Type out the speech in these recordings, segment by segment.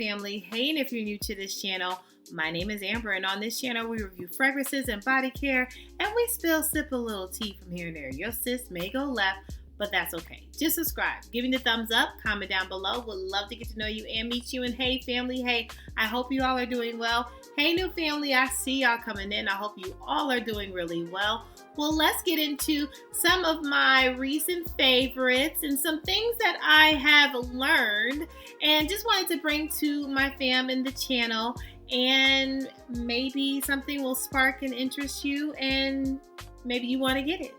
family. Hey, and if you're new to this channel, my name is Amber, and on this channel we review fragrances and body care, and we sip a little tea from here and there. Your sis may go left, but that's okay. Just subscribe, give me the thumbs up, comment down below. Would love to get to know you and meet you. And hey family, hey, I hope you all are doing well. Hey new family, I see y'all coming in. I hope you all are doing really well. Well, let's get into some of my recent favorites and some things that I have learned and just wanted to bring to my fam in the channel, and maybe something will spark and interest you and maybe you want to get it.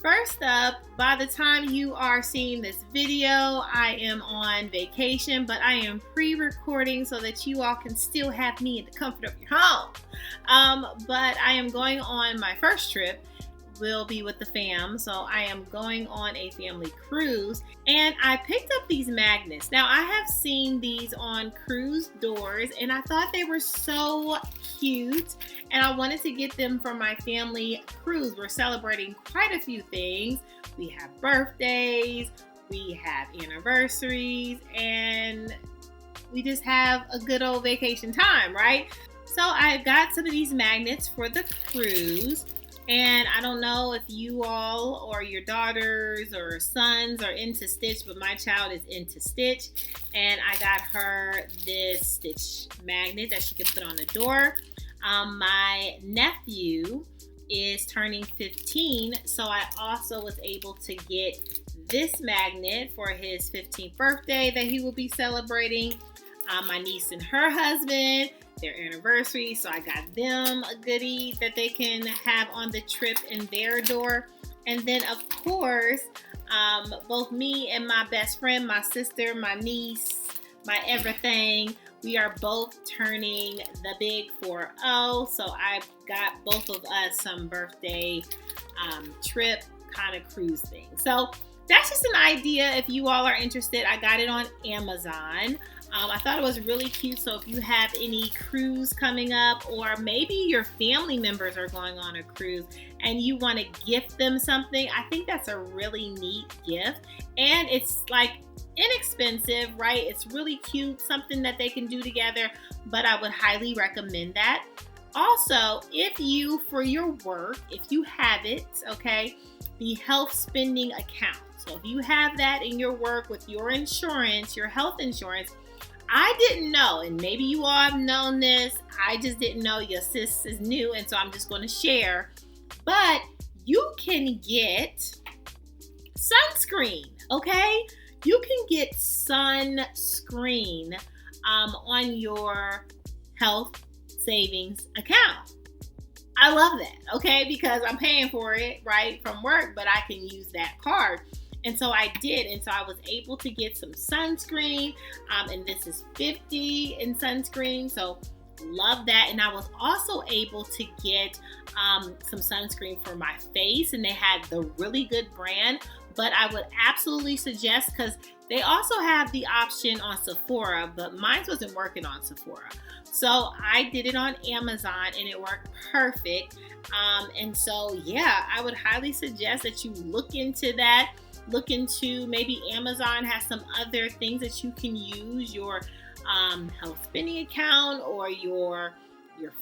First up, by the time you are seeing this video, I am on vacation, but I am pre-recording so that you all can still have me in the comfort of your home. But I am going on my first trip. Will be with the fam, so I am going on a family cruise, and I picked up these magnets. Now I have seen these on cruise doors and I thought they were so cute, and I wanted to get them for my family cruise. We're celebrating quite a few things. We have birthdays, we have anniversaries, and we just have a good old vacation time, right? So I got some of these magnets for the cruise. And I don't know if you all or your daughters or sons are into Stitch, but my child is into Stitch. And I got her this Stitch magnet that she can put on the door. My nephew is turning 15, so I also was able to get this magnet for his 15th birthday that he will be celebrating. My niece and her husband, their anniversary, so I got them a goodie that they can have on the trip in their door. And then of course, both me and my best friend, my sister, my niece, my everything, we are both turning the big 40, so I got both of us some birthday trip kind of cruise thing. So that's just an idea if you all are interested. I got it on Amazon. I thought it was really cute, so if you have any cruise coming up, or maybe your family members are going on a cruise and you want to gift them something, I think that's a really neat gift. And it's like inexpensive, right? It's really cute, something that they can do together, but I would highly recommend that. Also, if you, for your work, if you have it, okay, the health spending account. So if you have that in your work with your insurance, your health insurance, I didn't know, and maybe you all have known this, I just didn't know. Your sis is new, and so I'm just going to share. But you can get sunscreen, okay? You can get sunscreen on your health savings account. I love that, okay? Because I'm paying for it, right, from work, but I can use that card. And so I did, and so I was able to get some sunscreen, and this is 50 in sunscreen, so love that. And I was also able to get some sunscreen for my face, and they had the really good brand, but I would absolutely suggest, because they also have the option on Sephora, but mine wasn't working on Sephora. So I did it on Amazon and it worked perfect. And so, yeah, I would highly suggest that you look into that. Look into, maybe Amazon has some other things that you can use, your health spending account or your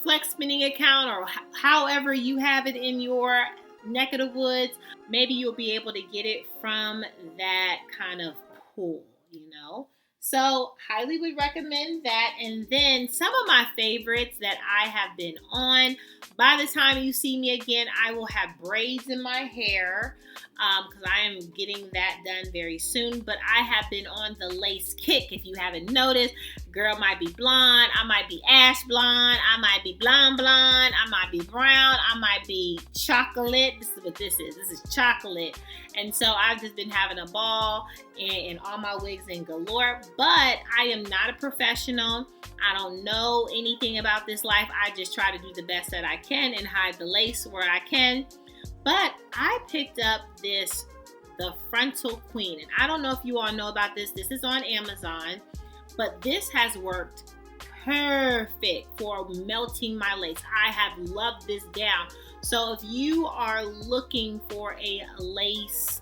flex spending account, or however you have it in your neck of the woods. Maybe you'll be able to get it from that kind of pool, you know. So highly would recommend that. And then some of my favorites that I have been on. By the time you see me again, I will have braids in my hair, because I am getting that done very soon. But I have been on the lace kick. If you haven't noticed, girl might be blonde, I might be ash blonde, I might be blonde, I might be brown, I might be chocolate. This is what this is. This is chocolate. And so I've just been having a ball in all my wigs and galore. But I am not a professional. I don't know anything about this life. I just try to do the best that I can and hide the lace where I can. But I picked up the Frontal Queen. And I don't know if you all know about this. This is on Amazon. But this has worked perfect for melting my lace. I have loved this down. So if you are looking for a lace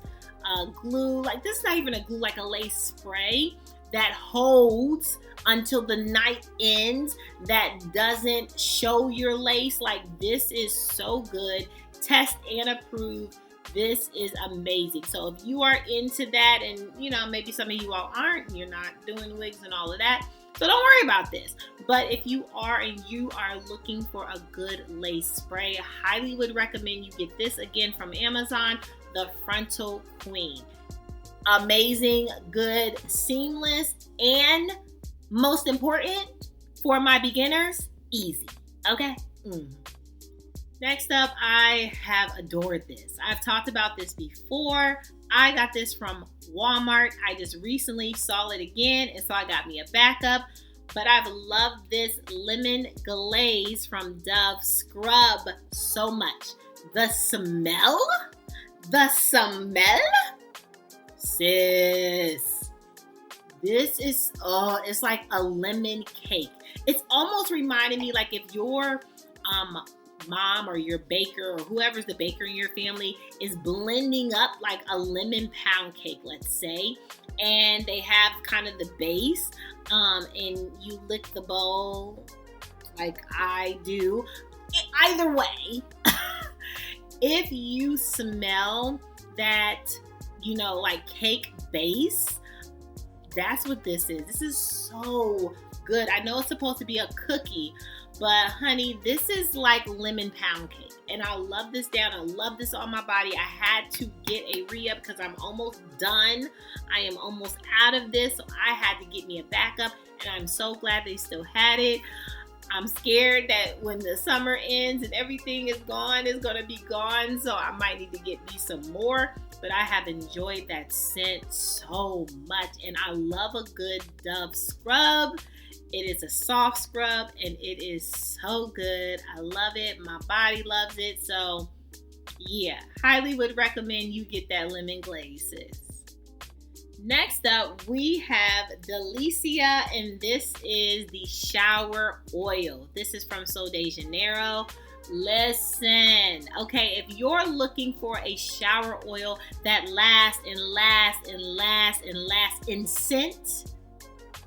glue, like this is not even a glue, like a lace spray, that holds until the night ends, that doesn't show your lace. Like, this is so good. Test and approved. This is amazing. So if you are into that, and maybe some of you all aren't, you're not doing wigs and all of that, so don't worry about this. But if you are and you are looking for a good lace spray, I highly would recommend you get this, again, from Amazon, the Frontal Queen. Amazing, good, seamless, and most important for my beginners, easy. Okay? Next up, I have adored this. I've talked about this before. I got this from Walmart. I just recently saw it again, and so I got me a backup. But I've loved this lemon glaze from Dove Scrub so much. The smell? Sis. This is, it's like a lemon cake. It's almost reminding me like if your mom or your baker or whoever's the baker in your family is blending up like a lemon pound cake, let's say, and they have kind of the base, and you lick the bowl like I do. Either way, if you smell that, like cake base, that's what this is. This is so good. I know it's supposed to be a cookie, but honey, this is like lemon pound cake. And I love this down. I love this on my body. I had to get a re-up because I'm almost done. I am almost out of this. So I had to get me a backup. And I'm so glad they still had it. I'm scared that when the summer ends and everything is gone, it's going to be gone. So I might need to get me some more. But I have enjoyed that scent so much. And I love a good Dove scrub. It is a soft scrub and it is so good. I love it. My body loves it. So yeah, highly would recommend you get that lemon glaze, sis. Next up, we have Delicia, and this is the shower oil. This is from Sol de Janeiro. Listen, okay, if you're looking for a shower oil that lasts and lasts and lasts and lasts in scent,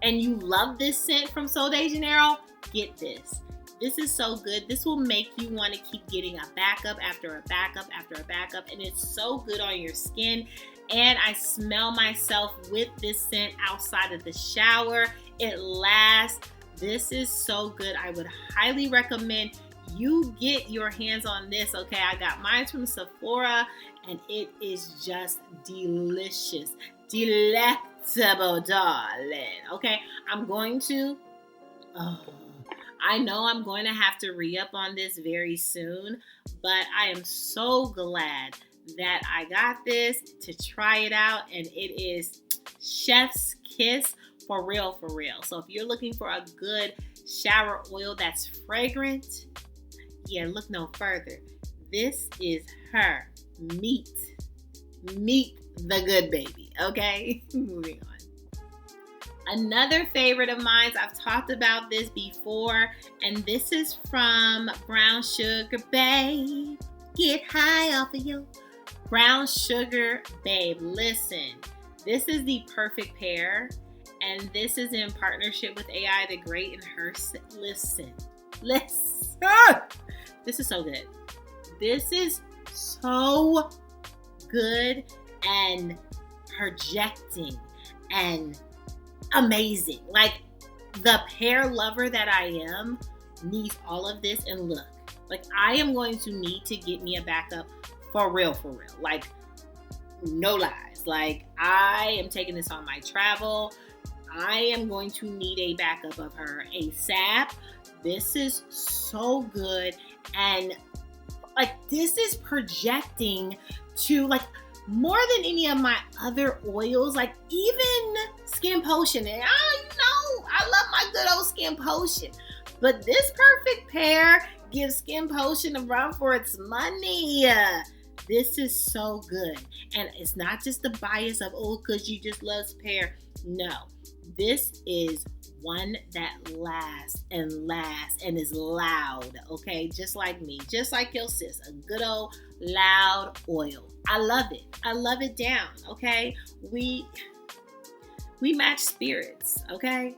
and you love this scent from Sol de Janeiro, get this. This is so good. This will make you want to keep getting a backup after a backup after a backup, and it's so good on your skin. And I smell myself with this scent outside of the shower. It lasts. This is so good. I would highly recommend you get your hands on this, okay? I got mine from Sephora, and it is just delicious. Delectable, darling. Okay, I know I'm going to have to re-up on this very soon, but I am so glad that I got this to try it out, and it is chef's kiss for real, for real. So if you're looking for a good shower oil that's fragrant, yeah, look no further. This is her. Meet the good baby, okay? Moving on. Another favorite of mine, I've talked about this before, and this is from Brown Sugar Babe. Get high off of you. Brown Sugar Babe. Listen, this is the perfect pair, and this is in partnership with AI the Great and her. Listen. This is so good. This is so good and projecting and amazing. Like, the pair lover that I am needs all of this. And look, like, I am going to need to get me a backup for real, for real. Like, no lies. Like, I am taking this on my travel. I am going to need a backup of her ASAP. This is so good. And like, this is projecting to like more than any of my other oils, like even Skin Potion. And I love my good old Skin Potion. But this perfect pair gives Skin Potion a run for its money. This is so good. And it's not just the bias of, because you just love pair. No, this is one that lasts and is loud, okay? Just like me, just like your sis, a good old loud oil. I love it. I love it down, okay? We match spirits, okay?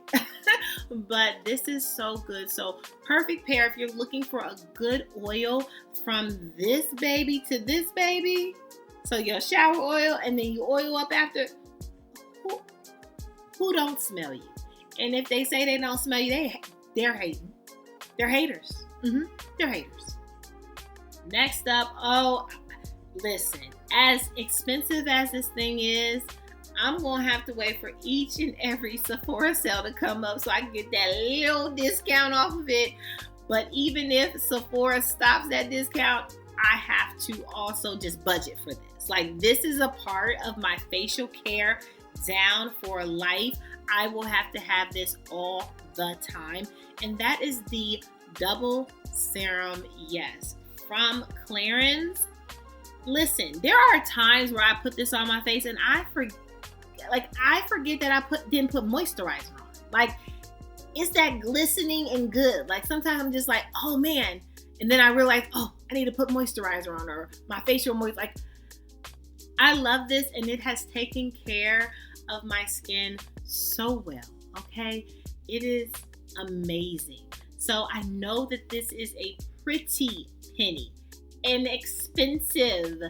But this is so good. So perfect pair if you're looking for a good oil from this baby to this baby. So your shower oil and then you oil up after. Who don't smell you? And if they say they don't smell you, they're hating. They're haters. They're haters. Next up, listen, as expensive as this thing is, I'm going to have to wait for each and every Sephora sale to come up so I can get that little discount off of it. But even if Sephora stops that discount, I have to also just budget for this. Like, this is a part of my facial care down for life. I will have to have this all the time. And that is the Double Serum Yes from Clarins. Listen, there are times where I put this on my face and I forget that I didn't put moisturizer on. Like, it's that glistening and good. Like, sometimes I'm just like, oh man. And then I realize, I need to put moisturizer on, or my facial moisturizer. Like, I love this, and it has taken care of my skin so well, okay? It is amazing. So I know that this is a pretty penny, an expensive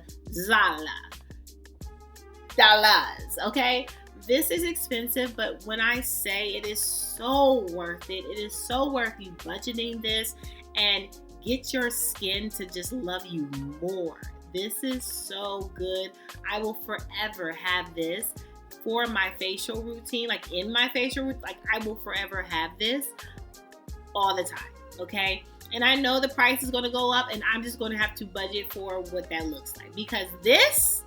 dollars, okay? This is expensive, but when I say it is so worth it is so worth you budgeting this and get your skin to just love you more. This is so good. I will forever have this for my facial routine, like in my facial routine. Like, I will forever have this all the time, okay? And I know the price is going to go up, and I'm just going to have to budget for what that looks like, because this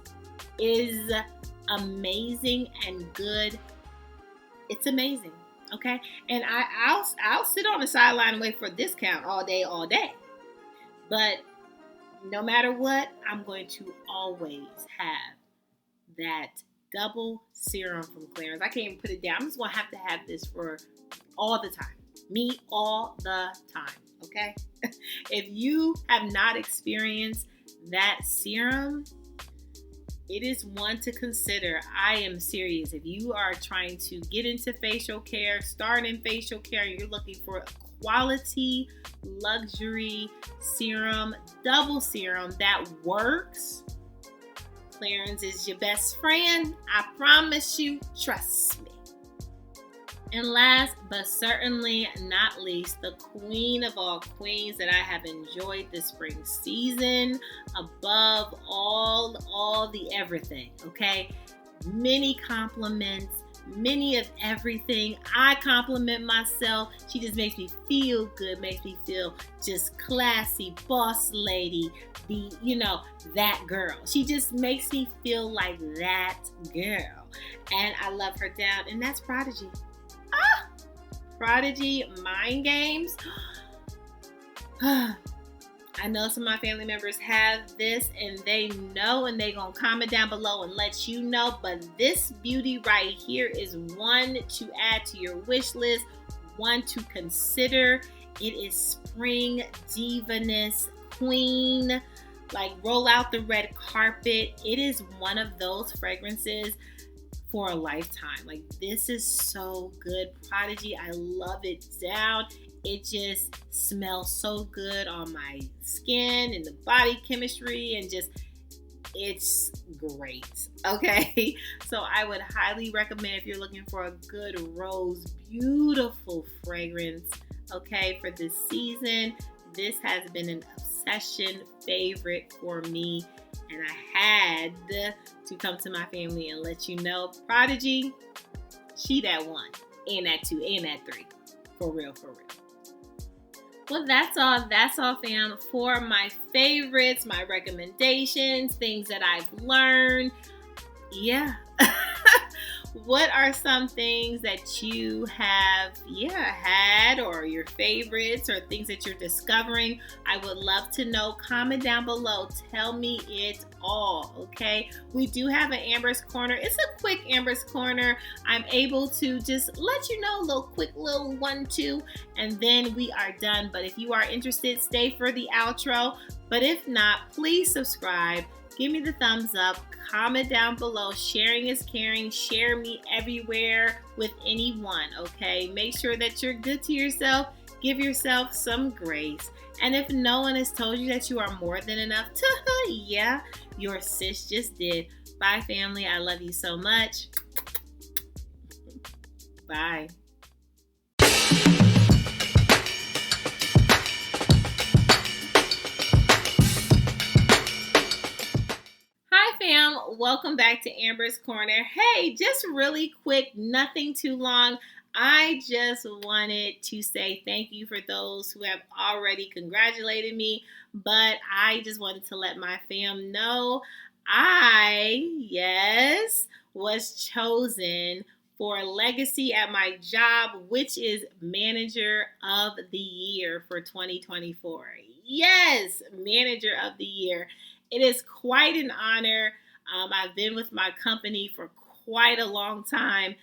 is amazing and good. It's amazing, okay? And I'll sit on the sideline and wait for a discount all day. But no matter what, I'm going to always have that double serum from Clarins. I can't even put it down. I'm just going to have this for all the time. Me all the time, okay? If you have not experienced that serum, it is one to consider. I am serious. If you are trying to get into facial care, start in facial care, and you're looking for a quality luxury serum, double serum that works, Clarins is your best friend. I promise you. Trust me. And last but certainly not least, the queen of all queens that I have enjoyed this spring season, above all the everything, okay? Many compliments, many of everything. I compliment myself. She just makes me feel good, makes me feel just classy, boss lady, that girl. She just makes me feel like that girl. And I love her down, and that's Prodigy. Prodigy Mind Games. I know some of my family members have this, and they know, and they gonna comment down below and let you know, but this beauty right here is one to add to your wish list, one to consider. It is spring divaness queen. Like, roll out the red carpet. It is one of those fragrances for a lifetime. Like, this is so good. Prodigy, I love it down. It just smells so good on my skin and the body chemistry, and just, it's great. Okay, so I would highly recommend, if you're looking for a good rose, beautiful fragrance, okay, for this season. This has been an obsession favorite for me, and I had to come to my family and let you know, Prodigy, she that one, and that two, and that three. For real. Well, that's all, fam, for my favorites, my recommendations, things that I've learned. Yeah. What are some things that you have, had, or your favorites, or things that you're discovering? I would love to know. Comment down below. Tell me it all, okay? We do have an Amber's Corner. It's a quick Amber's Corner. I'm able to just let you know, a quick little 1-2, and then we are done. But if you are interested, stay for the outro. But if not, please subscribe give me the thumbs up, comment down below. Sharing is caring. Share me everywhere with anyone, okay? Make sure that you're good to yourself. Give yourself some grace. And if no one has told you that you are more than enough, yeah, your sis just did. Bye, family. I love you so much. Bye. Hi, fam. Welcome back to Amber's Corner. Hey, just really quick, nothing too long. I just wanted to say thank you for those who have already congratulated me, but I just wanted to let my fam know yes, was chosen for legacy at my job, which is Manager of the Year for 2024. Yes, Manager of the Year. It is quite an honor. I've been with my company for quite a long time,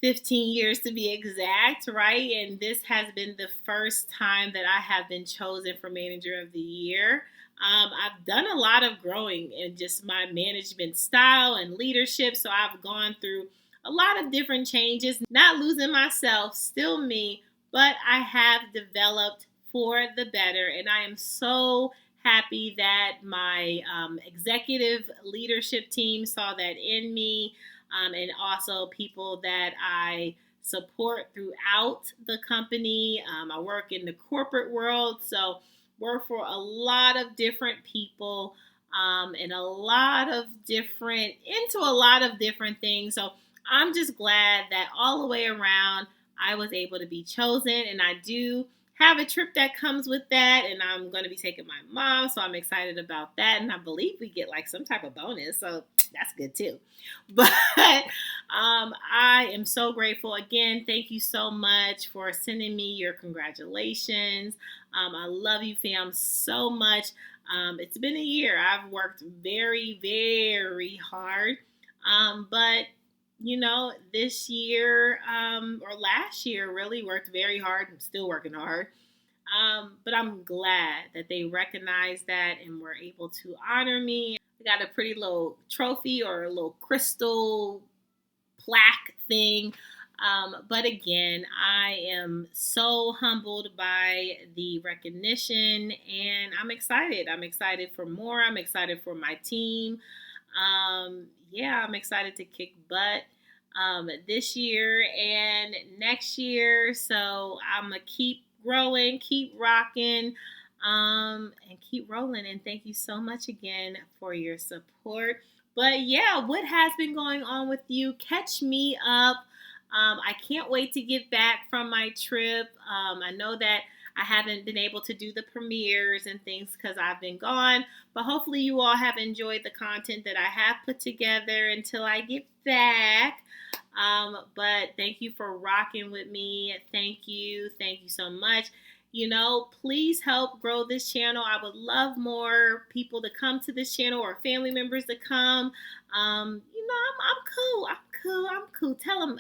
15 years to be exact, right? And this has been the first time that I have been chosen for Manager of the Year. I've done a lot of growing in just my management style and leadership. So I've gone through a lot of different changes, not losing myself, still me, but I have developed for the better. And I am so happy that my executive leadership team saw that in me, and also people that I support throughout the company. I work in the corporate world, so work for a lot of different people, and a lot of different things. So I'm just glad that all the way around I was able to be chosen, and I do have a trip that comes with that, and I'm going to be taking my mom, so I'm excited about that, and I believe we get like some type of bonus, so that's good too. But I am so grateful. Again, thank you so much for sending me your congratulations. I love you, fam, so much. It's been a year. I've worked very, very hard, but this year, or last year, really worked very hard. I'm still working hard. But I'm glad that they recognized that and were able to honor me. I got a pretty little trophy or a little crystal plaque thing. But again, I am so humbled by the recognition, and I'm excited. I'm excited for more. I'm excited for my team. I'm excited to kick butt this year and next year. So I'm going to keep growing, keep rocking, and keep rolling. And thank you so much again for your support. But yeah, what has been going on with you? Catch me up. I can't wait to get back from my trip. I know that I haven't been able to do the premieres and things because I've been gone, but hopefully you all have enjoyed the content that I have put together until I get back. But thank you for rocking with me. Thank you. Thank you so much. Please help grow this channel. I would love more people to come to this channel or family members to come. I'm cool. I'm cool. Tell them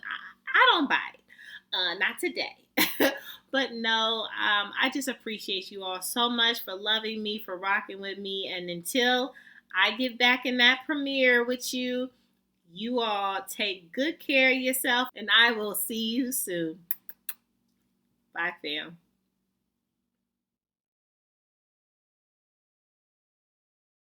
I don't bite. Not today. But no, I just appreciate you all so much for loving me, for rocking with me. And until I get back in that premiere with you, you all take good care of yourself, and I will see you soon. Bye, fam.